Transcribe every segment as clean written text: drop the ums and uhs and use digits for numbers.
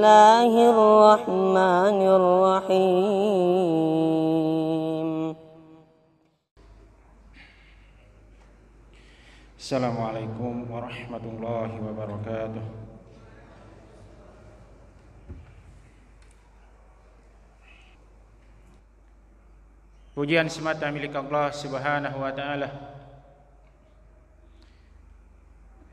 الله الرحمن الرحيم. Assalamualaikum warahmatullahi wabarakatuh. Pujian semata milik Allah Subhanahu wa taala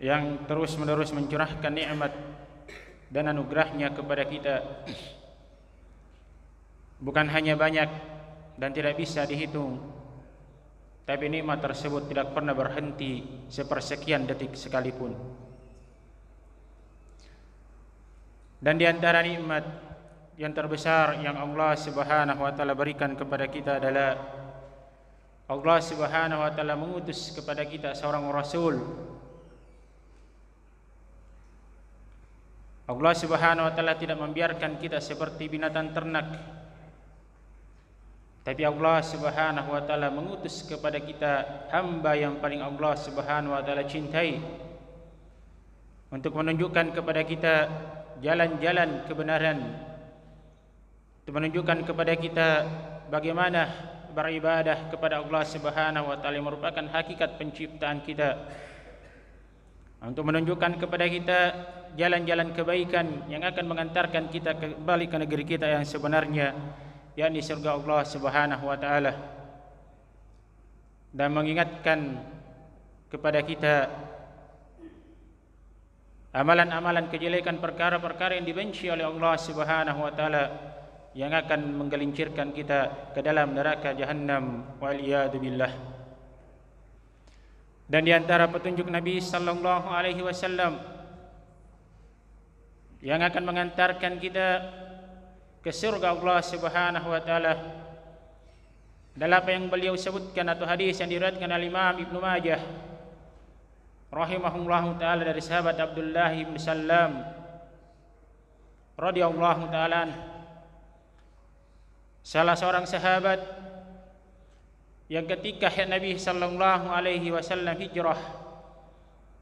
yang terus-menerus mencurahkan nikmat dan anugerahnya kepada kita. Bukan hanya banyak dan tidak bisa dihitung, tapi nikmat tersebut tidak pernah berhenti sepersekian detik sekalipun. Dan di antara nikmat yang terbesar yang Allah Subhanahu wa taala berikan kepada kita adalah Allah Subhanahu wa taala mengutus kepada kita seorang rasul. Allah Subhanahu wa taala tidak membiarkan kita seperti binatang ternak, tapi Allah Subhanahu wa taala mengutus kepada kita hamba yang paling Allah Subhanahu wa taala cintai, untuk menunjukkan kepada kita jalan-jalan kebenaran, untuk menunjukkan kepada kita bagaimana beribadah kepada Allah Subhanahu wa taala yang merupakan hakikat penciptaan kita, untuk menunjukkan kepada kita jalan-jalan kebaikan yang akan mengantarkan kita kembali ke negeri kita yang sebenarnya, yakni surga Allah Subhanahu wa taala, dan mengingatkan kepada kita amalan-amalan kejelekan, perkara-perkara yang dibenci oleh Allah Subhanahu wa taala yang akan menggelincirkan kita ke dalam neraka Jahannam, wal-iyadu billah. Dan di antara petunjuk Nabi sallallahu alaihi wasallam yang akan mengantarkan kita ke surga Allah Subhanahu wa taala adalah apa yang beliau sebutkan, atau hadis yang diriwayatkan oleh Imam Ibnu Majah rahimahullahu taala dari sahabat Abdullah bin Salam radhiyallahu taala, salah seorang sahabat yang ketika Nabi sallallahu alaihi wasallam hijrah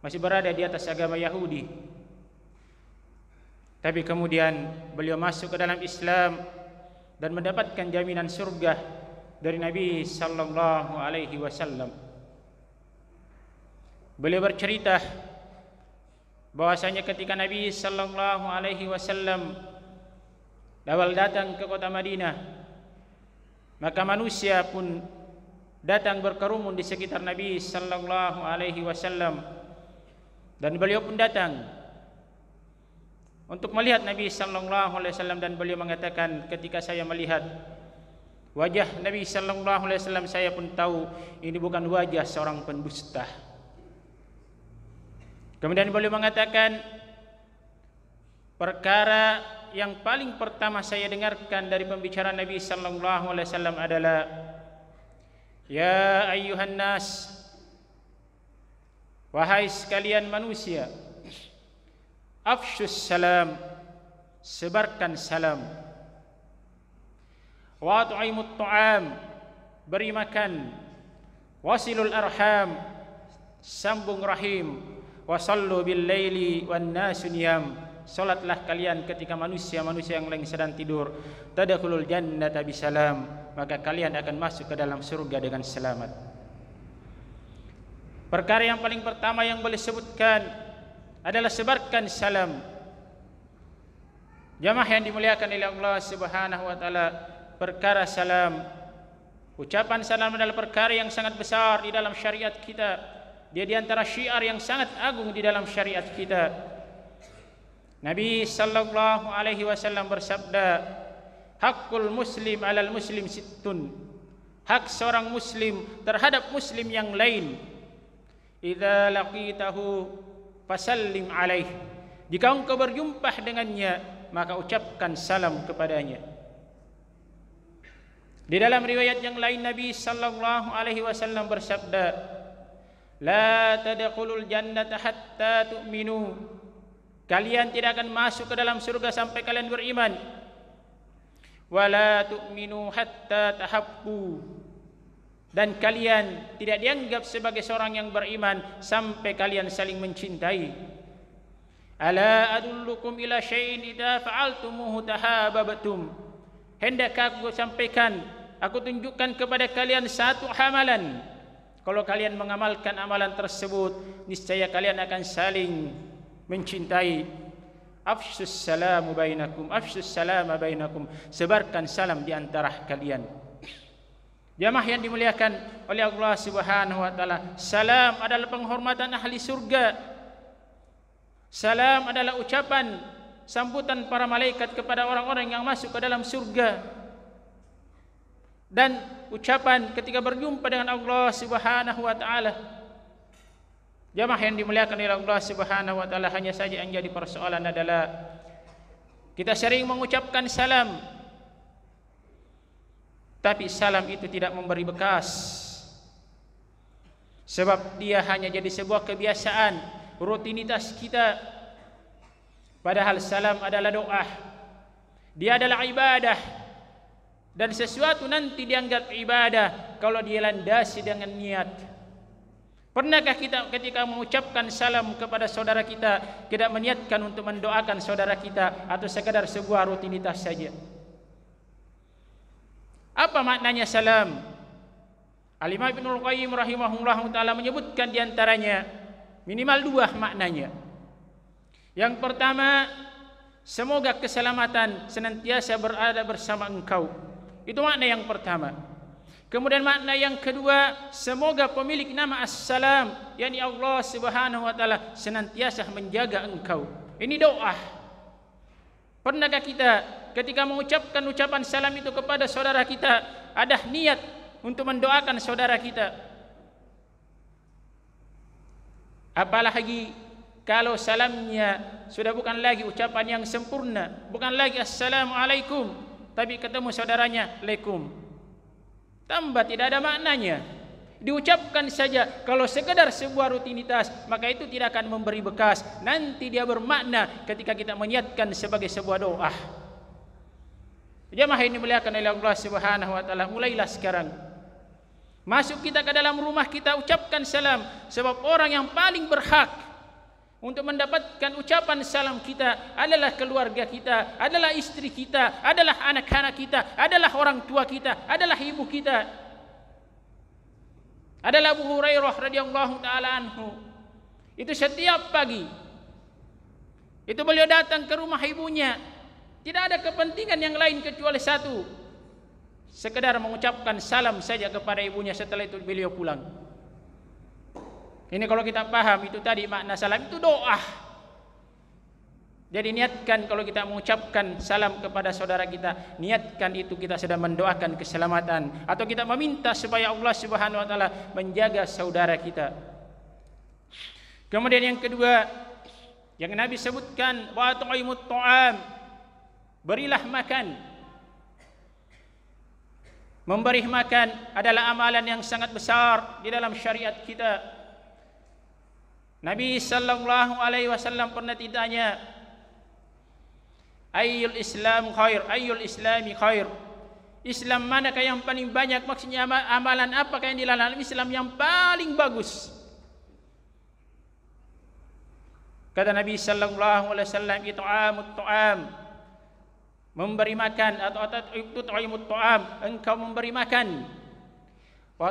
masih berada di atas agama Yahudi, tapi kemudian beliau masuk ke dalam Islam dan mendapatkan jaminan surga dari Nabi sallallahu alaihi wasallam. Beliau bercerita bahwasanya ketika Nabi sallallahu alaihi wasallam awal datang ke kota Madinah, maka manusia pun datang berkerumun di sekitar Nabi sallallahu alaihi wasallam, dan beliau pun datang untuk melihat Nabi sallallahu alaihi wasallam, dan beliau mengatakan, ketika saya melihat wajah Nabi sallallahu alaihi wasallam, saya pun tahu ini bukan wajah seorang pendusta. Kemudian beliau mengatakan, perkara yang paling pertama saya dengarkan dari pembicaraan Nabi sallallahu alaihi wasallam adalah, ya ayyuhan nas, wahai sekalian manusia, afshus salam, sebarkan salam, wa at'imut ta'am, beri makan, wasilul arham, sambung rahim, wa sallu bil laili wan nasu niyam, salatlah kalian ketika manusia-manusia yang lain sedang tidur, tadkhulul jannata bisalam, maka kalian akan masuk ke dalam surga dengan selamat. Perkara yang paling pertama yang boleh sebutkan adalah sebarkan salam. Jamaah yang dimuliakan oleh Allah Subhanahu wa taala, perkara salam, ucapan salam adalah perkara yang sangat besar di dalam syariat kita. Dia di antara syiar yang sangat agung di dalam syariat kita. Nabi sallallahu alaihi wasallam bersabda, hakul muslim alal muslim sittun, hak seorang muslim terhadap muslim yang lain, idza laqitahu fasallim alaih, jika engkau berjumpa dengannya maka ucapkan salam kepadanya. Di dalam riwayat yang lain Nabi sallallahu alaihi wasallam bersabda, la tadkhulul jannata hatta tu'minu, kalian tidak akan masuk ke dalam surga sampai kalian beriman. Wala tu'minu hatta tahabbu, dan kalian tidak dianggap sebagai seorang yang beriman sampai kalian saling mencintai. Ala adullukum ila syai'in idza fa'altumuhu tahabbtum. Hendakkah aku sampaikan, aku tunjukkan kepada kalian satu amalan. Kalau kalian mengamalkan amalan tersebut, niscaya kalian akan saling mencintai. Afshus salamu bainakum, afshus salama bainakum. Sebarkan salam di antara kalian. Jamaah yang dimuliakan oleh Allah Subhanahu wa taala, salam adalah penghormatan ahli surga. Salam adalah ucapan sambutan para malaikat kepada orang-orang yang masuk ke dalam surga. Dan ucapan ketika berjumpa dengan Allah Subhanahu wa taala. Jamaah yang dimuliakan oleh Allah Subhanahu wa taala, hanya saja yang jadi persoalan adalah kita sering mengucapkan salam, tapi salam itu tidak memberi bekas. Sebab dia hanya jadi sebuah kebiasaan, rutinitas kita. Padahal salam adalah doa. Dia adalah ibadah. Dan sesuatu nanti dianggap ibadah kalau dia landasi dengan niat. Pernahkah kita ketika mengucapkan salam kepada saudara kita tidak meniatkan untuk mendoakan saudara kita, atau sekadar sebuah rutinitas saja? Apa maknanya salam? Al-Imam Ibnul Qayyim rahimahullah ta'ala menyebutkan diantaranya minimal 2 maknanya. Yang pertama, semoga keselamatan senantiasa berada bersama engkau. Itu makna yang pertama. Kemudian makna yang kedua, semoga pemilik nama As-Salam, yakni Allah Subhanahu wa taala, senantiasa menjaga engkau. Ini doa. Pernahkah kita ketika mengucapkan ucapan salam itu kepada saudara kita ada niat untuk mendoakan saudara kita? Apalagi kalau salamnya sudah bukan lagi ucapan yang sempurna, bukan lagi assalamualaikum, tapi ketemu saudaranya alaikum. Tambah tidak ada maknanya. Diucapkan saja, kalau sekedar sebuah rutinitas, maka itu tidak akan memberi bekas. Nanti dia bermakna ketika kita meniatkan sebagai sebuah doa. Jamaah ini dimuliakan oleh Allah Subhanahu wa taala, mulailah sekarang. Masuk kita ke dalam rumah kita, ucapkan salam. Sebab orang yang paling berhak untuk mendapatkan ucapan salam kita adalah keluarga kita, adalah istri kita, adalah anak-anak kita, adalah orang tua kita, adalah ibu kita. Adalah Abu Hurairah radhiyallahu taala anhu. Itu setiap pagi itu beliau datang ke rumah ibunya. Tidak ada kepentingan yang lain kecuali satu, sekedar mengucapkan salam saja kepada ibunya. Setelah itu beliau pulang. Ini kalau kita paham itu tadi makna salam itu doa. Jadi niatkan kalau kita mengucapkan salam kepada saudara kita, niatkan itu kita sedang mendoakan keselamatan, atau kita meminta supaya Allah Subhanahu wa taala menjaga saudara kita. Kemudian yang kedua yang Nabi sebutkan, wa tu'imut ta'am, berilah makan. Memberi makan adalah amalan yang sangat besar di dalam syariat kita. Nabi sallallahu alaihi wasallam pernah ditanya, ayyul Islam khair, ayyul Islami khair. Islam manakah yang paling banyak? Maksudnya amalan apakah yang dilakukan Islam yang paling bagus? Kata Nabi sallallahu alaihi wasallam, it'amut ta'am, memberi makan, atau tut'imut ta'am, engkau memberi makan. Wa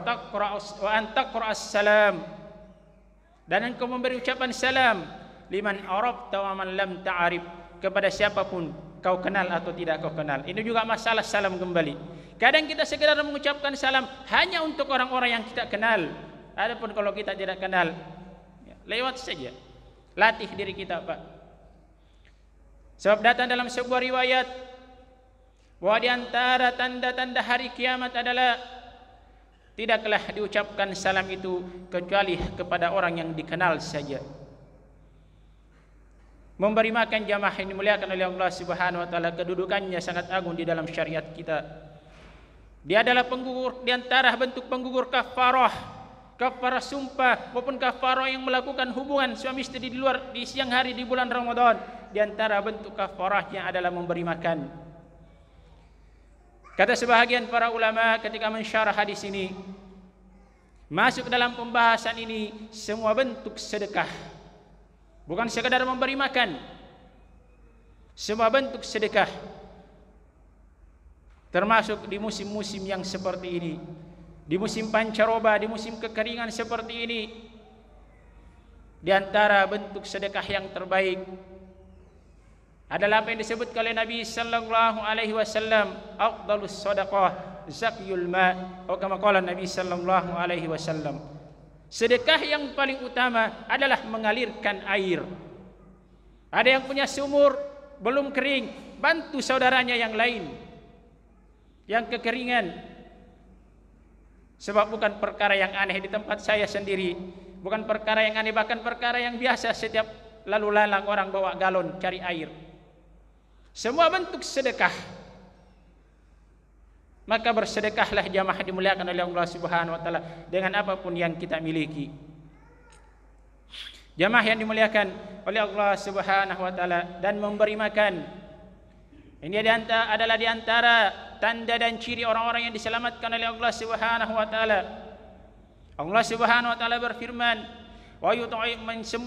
antaqra'as salam, dan engkau memberi ucapan salam, liman arabta wa man lam ta'rif, kepada siapapun kau kenal atau tidak kau kenal. Ini juga masalah salam kembali. Kadang kita sekedar mengucapkan salam hanya untuk orang-orang yang kita kenal. Adapun kalau kita tidak kenal, lewat saja. Latih diri kita, Pak. Sebab datang dalam sebuah riwayat bahwa di antara tanda-tanda hari kiamat adalah tidaklah diucapkan salam itu kecuali kepada orang yang dikenal saja. Memberi makan, jamaah yang dimuliakan oleh Allah Subhanahu wa taala, kedudukannya sangat agung di dalam syariat kita. Dia adalah penggugur, di antara bentuk penggugur kafarah, kafarah sumpah maupun kafarah yang melakukan hubungan suami istri di siang hari di bulan Ramadan. Di antara bentuk kafarahnya adalah memberi makan. Kata sebahagian para ulama ketika mensyarah hadis ini, masuk dalam pembahasan ini semua bentuk sedekah. bukan sekadar memberi makan. Semua bentuk sedekah, termasuk di musim-musim yang seperti ini, di musim pancaroba, di musim kekeringan seperti ini. Di antara bentuk sedekah yang terbaik adalah apa yang disebut oleh Nabi sallallahu alaihi wasallam, afdhalus shadaqah zakyul ma, atau kama qala Nabi sallallahu alaihi wasallam. Sedekah yang paling utama adalah mengalirkan air. Ada yang punya sumur belum kering, bantu saudaranya yang lain yang kekeringan. Sebab bukan perkara yang aneh di tempat saya sendiri, bukan perkara yang aneh, bahkan perkara yang biasa. Setiap lalu lalang orang bawa galon cari air. Semua bentuk sedekah. Maka bersedekahlah jamaah dimuliakan oleh Allah Subhanahu wa taala dengan apapun yang kita miliki. Jamaah yang dimuliakan oleh Allah Subhanahu wa taala, dan memberi makan ini adalah di antara tanda dan ciri orang-orang yang diselamatkan oleh Allah Subhanahu wa taala. Allah Subhanahu wa taala berfirman, wa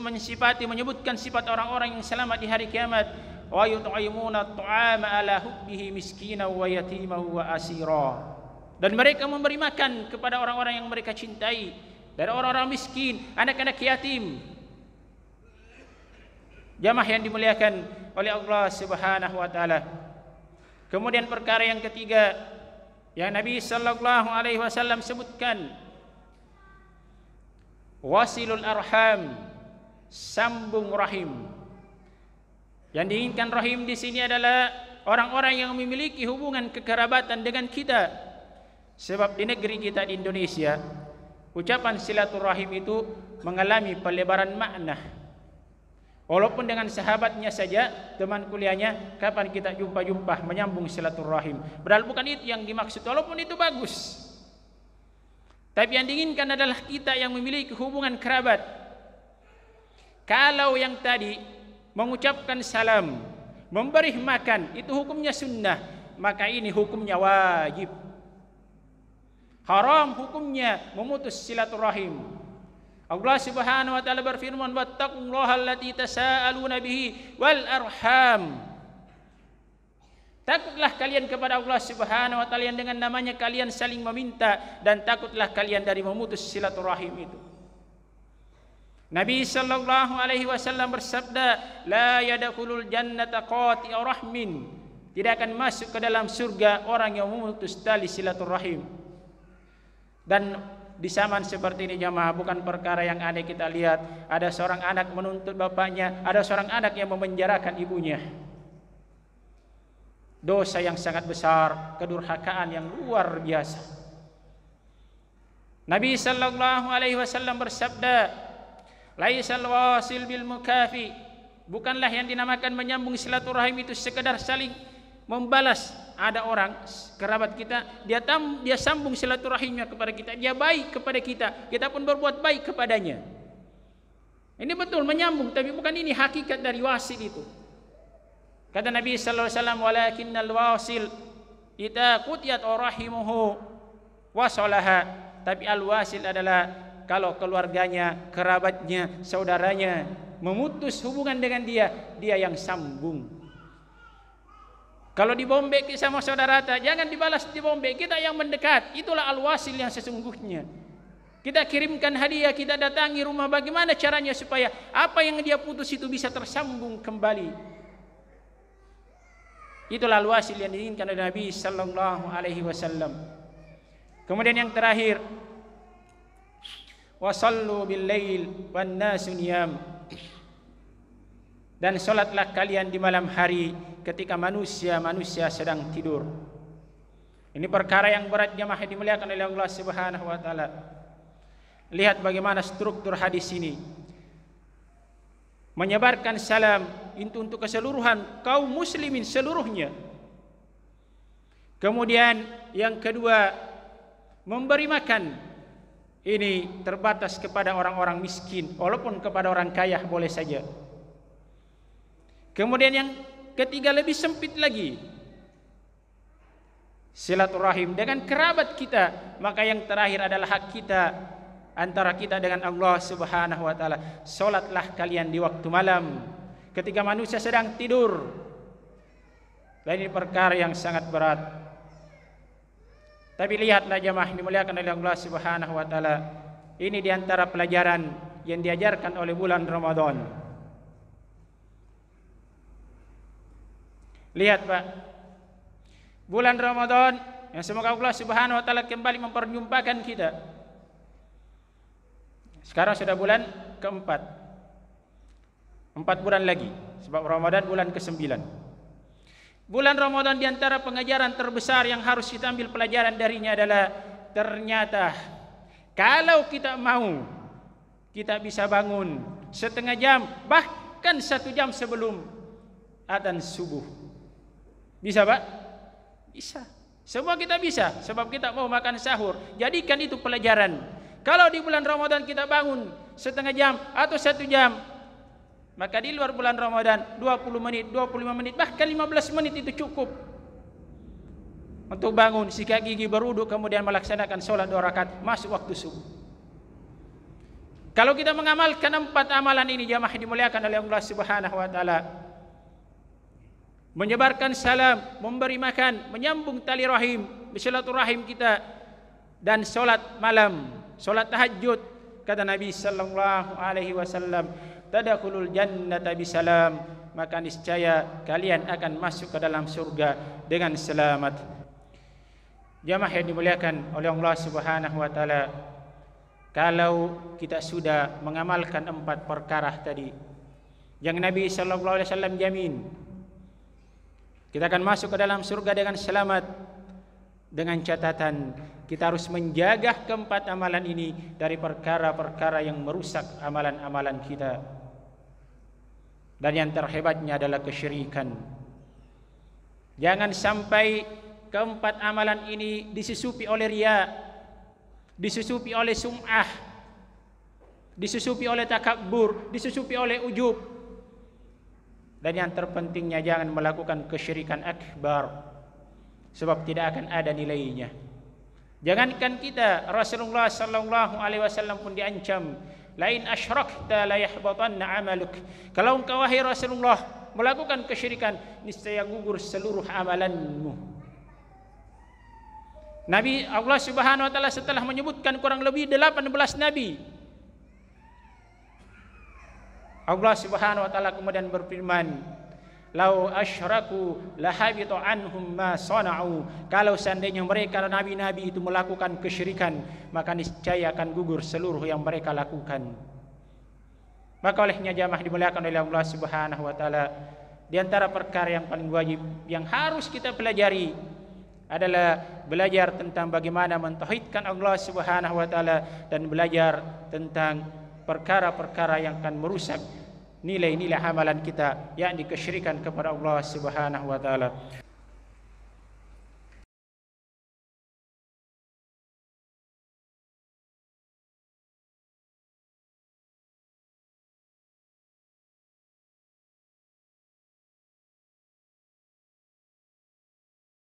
mensifati, menyebutkan sifat orang-orang yang selamat di hari kiamat, wa yut'imuna at-ta'ama ala hubbihi miskinan wa yatiman wa asira. Dan mereka memberi makan kepada orang-orang yang mereka cintai, dari orang-orang miskin, anak-anak yatim. Jamaah yang dimuliakan oleh Allah Subhanahu wa taala. Kemudian perkara yang ketiga yang Nabi sallallahu alaihi wasallam sebutkan, wasilul arham, sambung rahim. Yang diinginkan rahim di sini adalah orang-orang yang memiliki hubungan kekerabatan dengan kita. Sebab di negeri kita di Indonesia, ucapan silaturahim itu mengalami pelebaran makna. Walaupun dengan sahabatnya saja, teman kuliahnya, kapan kita jumpa-jumpa, menyambung silaturahim. Padahal bukan itu yang dimaksud, walaupun itu bagus. Tapi yang diinginkan adalah kita yang memiliki hubungan kerabat. Kalau yang tadi mengucapkan salam, memberi makan, itu hukumnya sunnah, maka ini hukumnya wajib. Haram hukumnya memutus silaturahim. Allah Subhanahu wa taala berfirman, wattaqullaha allati tasaaluna bihi wal arham. Takutlah kalian kepada Allah Subhanahu wa taala yang dengan namanya kalian saling meminta, dan takutlah kalian dari memutus silaturahim itu. Nabi sallallahu alaihi wasallam bersabda, la yadkhulul jannata qati'u rahmin. Tidak akan masuk ke dalam surga orang yang memutus tali silaturahim. Dan di zaman seperti ini jamaah, bukan perkara yang aneh kita lihat. Ada seorang anak menuntut bapaknya, ada seorang anak yang memenjarakan ibunya. Dosa yang sangat besar, kedurhakaan yang luar biasa. Nabi sallallahu alaihi wasallam bersabda, laisal wasil bil mukafi. Bukanlah yang dinamakan menyambung silaturahim itu sekedar saling membalas. Ada orang kerabat kita, dia sambung silaturahimnya kepada kita, dia baik kepada kita, kita pun berbuat baik kepadanya. Ini betul menyambung, tapi bukan ini hakikat dari wasil itu. Kata Nabi sallallahu alaihi wasallam, walakinnal wasil idza qutiyat rahimuhu wasalaha. Tapi al wasil adalah kalau keluarganya, kerabatnya, saudaranya memutus hubungan dengan dia yang sambung. Kalau dibombek sama saudara, jangan dibalas dibombek, kita yang mendekat. Itulah al-wasil yang sesungguhnya. Kita kirimkan hadiah, kita datangi rumah, bagaimana caranya supaya apa yang dia putus itu bisa tersambung kembali. Itulah al-wasil yang diinginkan oleh Nabi sallallahu alaihi wasallam. Kemudian yang terakhir, wasallu bil lail wan nasu niyam. Dan solatlah kalian di malam hari ketika manusia sedang tidur. Ini perkara yang berat jamaah dimuliakan oleh Allah Subhanahu wa taala. Lihat bagaimana struktur hadis ini. Menyebarkan salam itu untuk keseluruhan kaum muslimin seluruhnya. Kemudian yang kedua, memberi makan. Ini terbatas kepada orang-orang miskin, walaupun kepada orang kaya boleh saja. Kemudian yang ketiga lebih sempit lagi, silaturahim dengan kerabat kita. Maka yang terakhir adalah hak kita antara kita dengan Allah Subhanahu wa taala. Salatlah kalian di waktu malam ketika manusia sedang tidur. Dan ini perkara yang sangat berat. Tapi lihatlah jemaah dimuliakan oleh Allah Subhanahu wa taala. Ini di antara pelajaran yang diajarkan oleh bulan Ramadan. Lihat Pak, bulan Ramadan yang semoga Allah Subhanahu wa taala kembali memperjumpakan kita. Sekarang sudah bulan keempat, 4 bulan lagi, sebab Ramadan bulan ke-9. Bulan Ramadan di antara pengajaran terbesar yang harus kita ambil pelajaran darinya adalah ternyata kalau kita mau, kita bisa bangun setengah jam, bahkan 1 jam sebelum adzan subuh. Bisa Pak? Bisa. Semua kita bisa, sebab kita mau makan sahur. Jadikan itu pelajaran. Kalau di bulan Ramadan kita bangun setengah jam atau 1 jam, maka di luar bulan Ramadan 20 menit, 25 menit, bahkan 15 menit itu cukup untuk bangun, sikat gigi, berwudu, kemudian melaksanakan sholat 2 rakaat masuk waktu subuh. Kalau kita mengamalkan 4 amalan ini, jamaah dimuliakan oleh Allah Subhanahu wa taala, menyebarkan salam, memberi makan, menyambung tali rahim, bersilaturahim kita, dan sholat malam, sholat tahajud, kata Nabi sallallahu alaihi wasallam, tadkhulul jannata bisalam, maka niscaya kalian akan masuk ke dalam surga dengan selamat. Jamaah yang dimuliakan oleh Allah Subhanahu wa taala, kalau kita sudah mengamalkan 4 perkara tadi yang Nabi sallallahu alaihi wasallam jamin, kita akan masuk ke dalam surga dengan selamat, dengan catatan kita harus menjaga ke-4 amalan ini dari perkara-perkara yang merusak amalan-amalan kita. Dan yang terhebatnya adalah kesyirikan. Jangan sampai ke-4 amalan ini disusupi oleh riya, disusupi oleh sum'ah, disusupi oleh takabbur, disusupi oleh ujub. Dan yang terpentingnya jangan melakukan kesyirikan akbar, sebab tidak akan ada nilainya. Jangankan kita, Rasulullah sallallahu alaihi wasallam pun diancam, lain asyrakta la yahbatanna amaluk. Kalau engkau wahai Rasulullah melakukan kesyirikan, niscaya gugur seluruh amalanmu. Nabi Allah Subhanahu wa taala setelah menyebutkan kurang lebih 18 nabi, Allah Subhanahu wa taala kemudian berfirman, "Lau asyraku lahabita anhum ma sana'u." Kalau seandainya mereka nabi-nabi itu melakukan kesyirikan, maka niscaya akan gugur seluruh yang mereka lakukan. Maka olehnya jamaah dimuliakan oleh Allah Subhanahu wa taala, di antara perkara yang paling wajib yang harus kita pelajari adalah belajar tentang bagaimana mentauhidkan Allah Subhanahu wa taala dan belajar tentang perkara-perkara yang akan merusak nilai-nilai amalan kita, yakni kesyirikan kepada Allah Subhanahu wa taala.